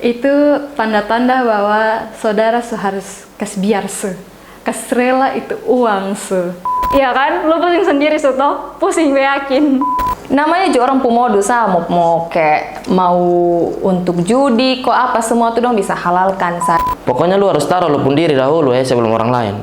Itu tanda-tanda bahwa saudara harus kasih biar kasih rela itu uang Iya kan, lo pusing sendiri toh, pusing gue yakin. Namanya juga orang pemodus mau kayak mau untuk judi kok apa semua tuh dong bisa halalkan Pokoknya lu harus taruh lu pun diri dahulu ya sebelum orang lain.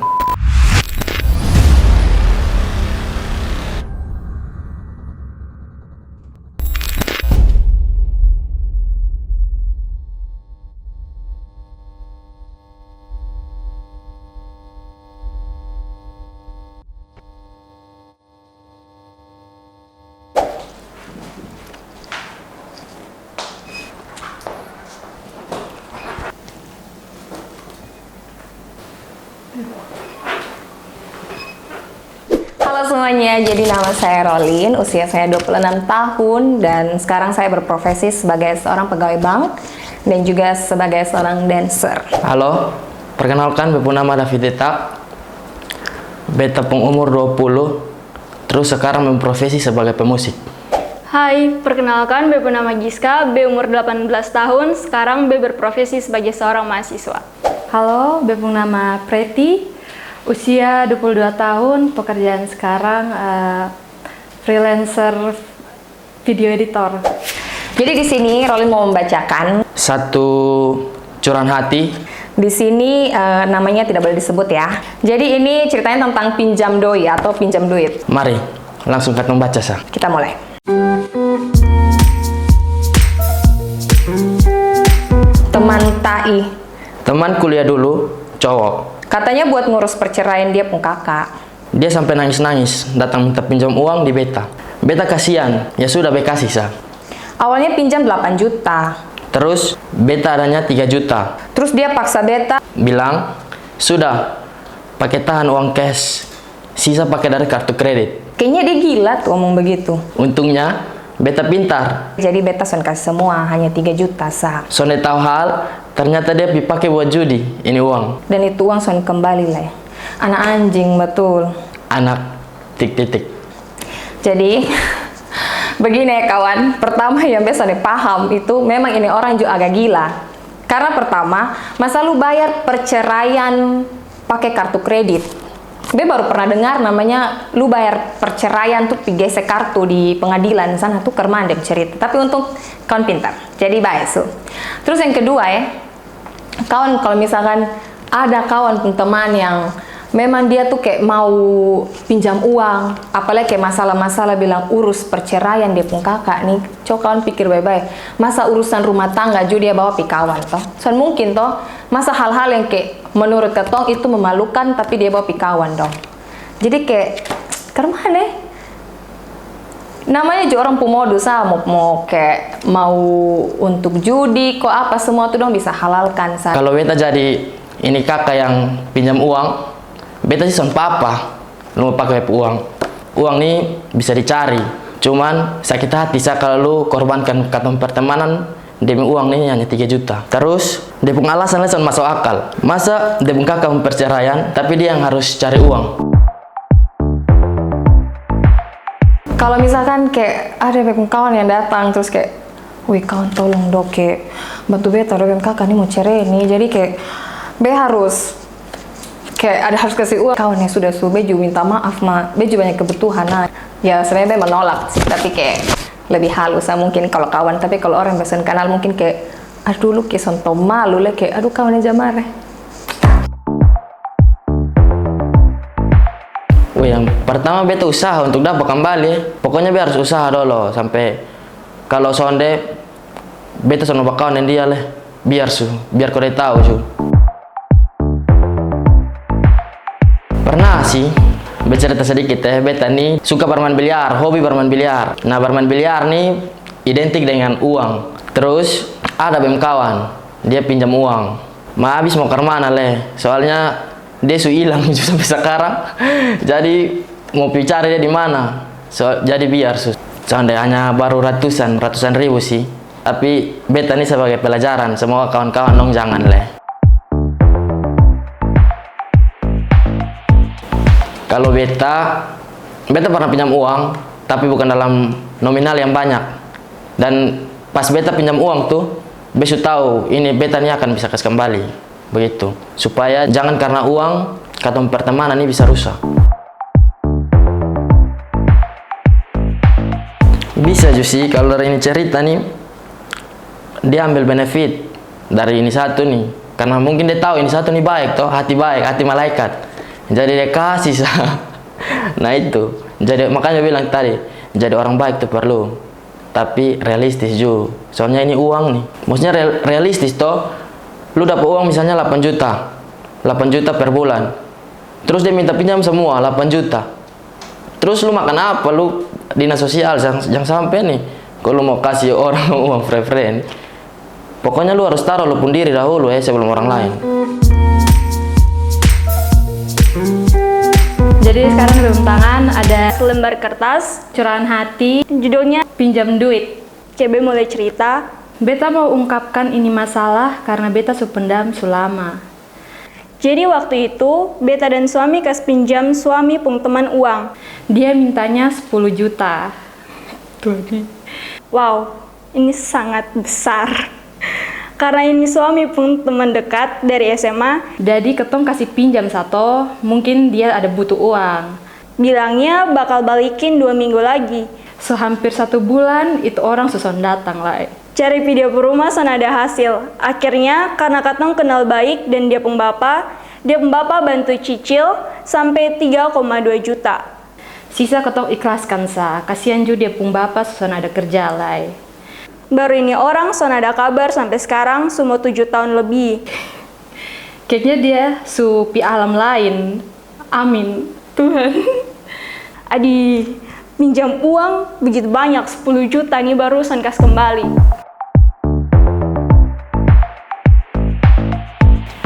Halo semuanya, jadi nama saya Rolin, usia saya 26 tahun dan sekarang saya berprofesi sebagai seorang pegawai bank dan juga sebagai seorang dancer. Halo, perkenalkan bepu nama David Detak. Beta pung umur 20, terus sekarang berprofesi sebagai pemusik. Hai, perkenalkan Bebe nama Giska, B umur 18 tahun, sekarang B berprofesi sebagai seorang mahasiswa. Halo, bepung nama Preti, usia 22 tahun, pekerjaan sekarang freelancer video editor. Jadi di sini Rolin mau membacakan Satu curahan hati. di sini namanya tidak boleh disebut ya. Jadi ini ceritanya tentang pinjam doi atau pinjam duit. Mari, langsung kita membaca sah. Kita mulai. Teman Tai. Teman kuliah dulu, cowok. Katanya buat ngurus perceraian dia pun kakak. Dia sampai nangis-nangis, datang minta pinjam uang di beta. Beta kasihan, ya sudah beta kasih sah. Awalnya pinjam 8 juta. Terus beta adanya 3 juta. Terus dia paksa beta. Bilang, sudah, pakai tahan uang cash, sisa pakai dari kartu kredit. Kayaknya dia gila tuh ngomong begitu. Untungnya, beta pintar. Jadi beta son kasih semua, hanya 3 juta sah. Sonde tahu hal, ternyata dia dipakai buat judi. Ini uang. Dan itu uang son kembali lah. Anak anjing betul. Anak, tik-tik-tik. Jadi begini ya kawan, pertama yang biasa nih paham itu memang ini orang juga agak gila. Karena pertama, masa lu bayar perceraian pakai kartu kredit. Be baru pernah dengar namanya lu bayar perceraian tuh gesek kartu di pengadilan sana tuh kermandek cerita. Tapi untung kawan pintar. Jadi baik Terus yang kedua ya, kawan kalau misalkan ada kawan teman yang memang dia tuh kayak mau pinjam uang, apalagi kayak masalah-masalah bilang urus perceraian dia pun kakak nih, coba kawan pikir baik-baik, masa urusan rumah tangga juga dia bawa pi kawan toh, so mungkin toh, masa hal-hal yang kayak menurut ketong itu memalukan tapi dia bawa pi kawan dong, jadi kayak kemana? Namanya juga orang pemodus mau kayak mau untuk judi kok apa semua tuh dong bisa halalkan. Kalau beta jadi ini kakak yang pinjam uang, beta sih son papa, lu mau pakai uang. Uang nih bisa dicari, cuman sakit hati kalau lu korbankan katong pertemanan demi uang nih hanya 3 juta. Terus dia pun alasan son masuk akal. Masa dia pun kakak perceraian, tapi dia yang harus cari uang. Kalau misalkan kayak ada kawan yang datang terus kayak, wih kawan tolong dok kayak bantu beta dok kakak nih mau cerai nih, jadi kayak be harus kayak ada harus kasih uang kawan yang sudah Beju minta maaf Beju banyak kebutuhan ya sebenarnya Be menolak sih tapi kayak lebih halus mungkin kalau kawan, tapi kalau orang yang kenal mungkin kayak aduh lu kayak sonto malu lah kayak aduh kawan aja marah. Yang pertama beta usaha untuk dapat kembali, pokoknya be harus usaha dulu sampai kalau sonde beta sama kawan yang dia leh biar kau dia tahu Pernah sih bercerita sedikit beta nih suka bermain biliar, hobi bermain biliar. Nah bermain biliar nih identik dengan uang. Terus ada kawan, dia pinjam uang. Habis mau ke mana leh? Soalnya dia hilang sampai sekarang. Jadi mau cari dia di mana? Jadi biar soalnya hanya baru ratusan ribu sih. Tapi beta nih sebagai pelajaran, semoga kawan-kawan dong jangan leh. Kalau beta pernah pinjam uang, tapi bukan dalam nominal yang banyak. Dan pas beta pinjam uang tuh, besok tahu ini beta ini akan bisa kasih kembali begitu, supaya jangan karena uang katong pertemanan ini bisa rusak. Bisa juga sih kalau dari ini cerita nih, dia ambil benefit dari ini satu nih, karena mungkin dia tahu ini satu nih baik toh, hati baik, hati malaikat, jadi dia kasih. Nah itu, jadi makanya bilang tadi, jadi orang baik tuh perlu, tapi realistis juga. Soalnya ini uang nih, maksudnya realistis toh. Lu dapat uang misalnya 8 juta, 8 juta per bulan, terus dia minta pinjam semua 8 juta. Terus lu makan apa? Lu dinas sosial, jangan sampai nih kalau mau kasih orang uang free-free. Pokoknya lu harus taruh lu pun diri dahulu ya sebelum orang lain. Jadi sekarang di dalam tangan ada Selembar kertas, curahan hati, judulnya pinjam duit. CB mulai cerita. Beta mau ungkapkan ini masalah karena beta supendam sulama. Jadi waktu itu, beta dan suami kas pinjam suami pung teman uang. Dia mintanya 10 juta. Tuh nih. Wow, ini sangat besar. Karena ini suami pun teman dekat dari SMA, Jadi ketong kasih pinjam satu, mungkin dia ada butuh uang. bilangnya bakal balikin 2 minggu lagi. So hampir 1 bulan itu orang susun datang lah. Cari video rumah sana ada hasil. Akhirnya karena katong kenal baik dan dia pun bapak bantu cicil sampai 3,2 juta. Sisa ketong ikhlaskan sa, kasihan juga dia pung bapak susun ada kerja lah. Baru ini orang son ada kabar sampai sekarang semua 7 tahun lebih. Kayaknya dia supi alam lain. Amin. Tuhan. Adi pinjam uang begitu banyak 10 juta nih barusan kas kembali.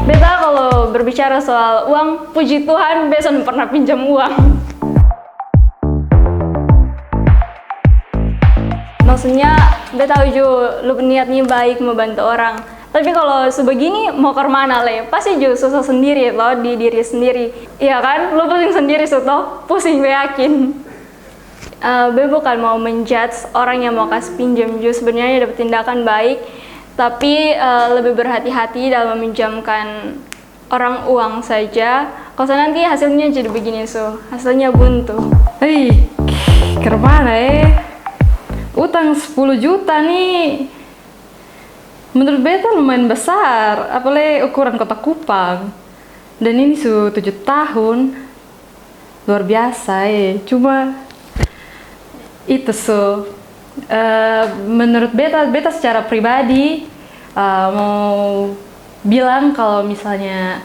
Beta kalau berbicara soal uang, puji Tuhan beson pernah pinjam uang. Maksudnya beta tahu juga lu niatnya baik membantu orang. Tapi kalau sebegini mau ke mana le? Pasti juga susah sendiri loh di diri sendiri. Iya kan? Lu pusing sendiri toh? Pusing gue yakin. Be bukan mau menjudge orang yang mau kasih pinjam juga sebenarnya dapat tindakan baik, tapi lebih berhati-hati dalam meminjamkan orang uang saja. Kalau nanti hasilnya jadi begini hasilnya buntu. Hei, kemana utang 10 juta nih. Menurut beta lumayan besar, apalagi ukuran kota Kupang. Dan ini 7 tahun. Luar biasa Cuma itu menurut beta secara pribadi mau bilang kalau misalnya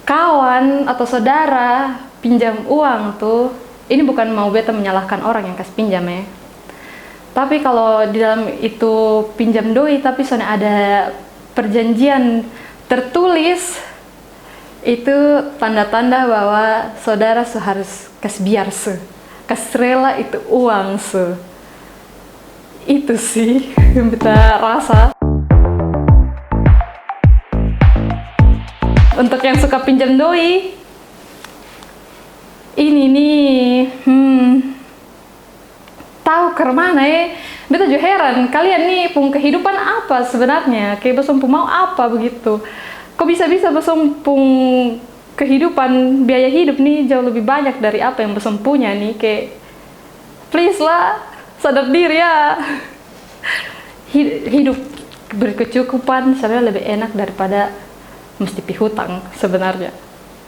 kawan atau saudara pinjam uang tuh, ini bukan mau beta menyalahkan orang yang kasih pinjam tapi kalau di dalam itu pinjam doi tapi soalnya ada perjanjian tertulis, itu tanda-tanda bahwa saudara harus kasih biar rela itu uang itu sih yang kita rasa. Untuk yang suka pinjam doi, ini nih tahu ke mana beta juga heran, kalian nih pung kehidupan apa sebenarnya, kayak besong pun mau apa begitu, kok bisa-bisa besong pung kehidupan, biaya hidup nih jauh lebih banyak dari apa yang besong punya nih, kayak please lah, sadar diri ya. Hidup berkecukupan sebenarnya lebih enak daripada mesti pihutang sebenarnya.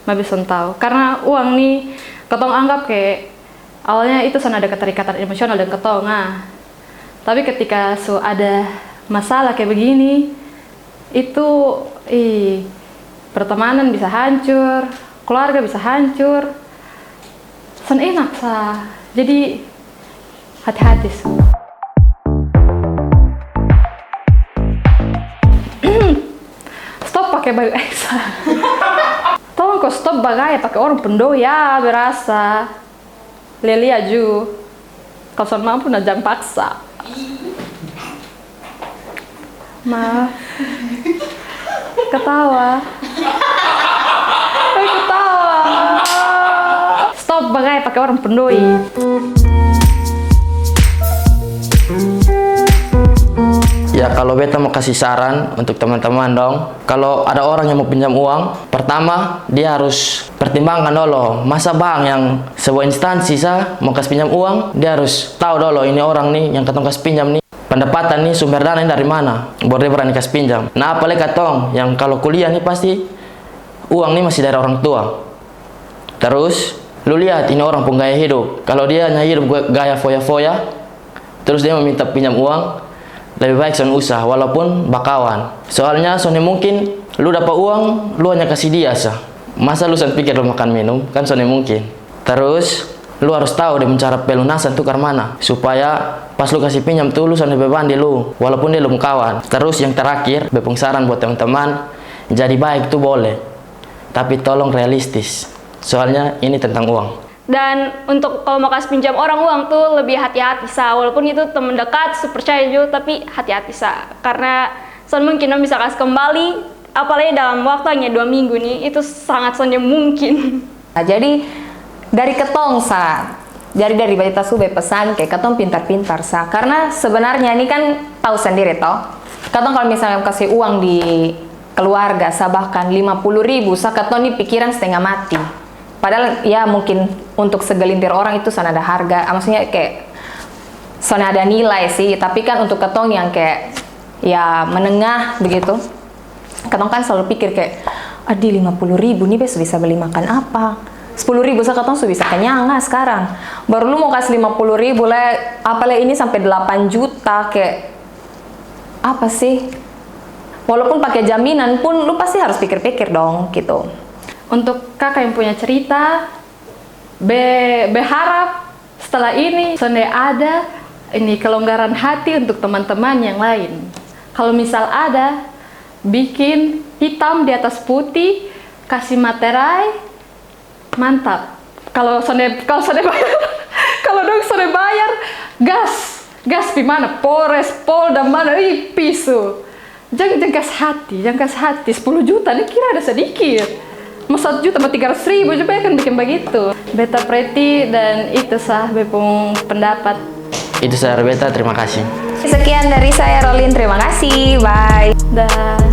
Mbak besong tahu, karena uang nih ketong anggap kayak awalnya itu ada keterikatan emosional dan ketong, tapi ketika ada masalah kayak begini, itu pertemanan bisa hancur, keluarga bisa hancur, enak jadi hati-hati stop pakai baju ekstra. Tolong kok stop bagaya pakai orang pendo ya berasa Leli aju kalau mampu jangan paksa. Maaf. Ketawa. Stop bagai pakai orang pendoi. Ya kalau beta mau kasih saran untuk teman-teman dong, kalau ada orang yang mau pinjam uang, pertama dia harus pertimbangkan dulu, masa bank yang sebuah instansi mau kasih pinjam uang, dia harus tahu dulu ini orang nih yang katong kasih pinjam nih pendapatan nih sumber dana dari mana, baru dia berani kasih pinjam. Nah apalagi katong yang kalau kuliah nih pasti uang nih masih dari orang tua. Terus lu lihat ini orang pun gaya hidup, kalau dia hanya hidup gaya foya-foya, terus dia meminta pinjam uang, lebih baik son usah walaupun bakawan. Soalnya sonnya mungkin lu dapat uang, lu hanya kasih dia masa lu son pikir lu makan minum, kan sonnya mungkin. Terus lu harus tahu dia cara pelunasan tuh mana, supaya pas lu kasih pinjam tuh lu sonnya beban di lu walaupun dia belum kawan. Terus yang terakhir, bepung saran buat teman-teman, jadi baik tuh boleh, tapi tolong realistis, soalnya ini tentang uang. Dan untuk kalau mau kasih pinjam orang uang tuh lebih hati-hati walaupun itu teman dekat, percaya juga, tapi hati-hati karena mungkin bisa kasih kembali, apalagi dalam waktu hanya 2 minggu nih, itu sangat mungkin. Nah, jadi dari ketong dari beta sube pesan kayak ketong pintar-pintar karena sebenarnya ini kan tahu sendiri toh, ketong kalau misalnya kasih uang di keluarga bahkan 50.000 ketong nih pikiran setengah mati. Padahal ya mungkin untuk segelintir orang itu sana ada harga, maksudnya kayak sana ada nilai sih, tapi kan untuk ketong yang kayak ya menengah begitu, ketong kan selalu pikir kayak, adi 50.000 nih bisa beli makan apa, 10.000 ketong sudah bisa kenyang sekarang, baru lu mau kasih 50.000 lah, apalagi ini sampai 8 juta, kayak apa sih? Walaupun pakai jaminan pun lu pasti harus pikir-pikir dong gitu. Untuk kakak yang punya cerita, berharap setelah ini sonde ada ini kelonggaran hati untuk teman-teman yang lain. Kalau misal ada, bikin hitam di atas putih, kasih materai, mantap. Kalau sonde bayar, kalau dong sonde bayar, gas di mana? Polres, Polda mana? Pisu. Jangan kas hati. 10 juta ini kira ada sedikit. Mau 1 juta, 300.000 juga kan bikin begitu. Beta Preti dan itu bepung pendapat. Itu saya Beta, terima kasih. Sekian dari saya Rolin, terima kasih, bye. Dah.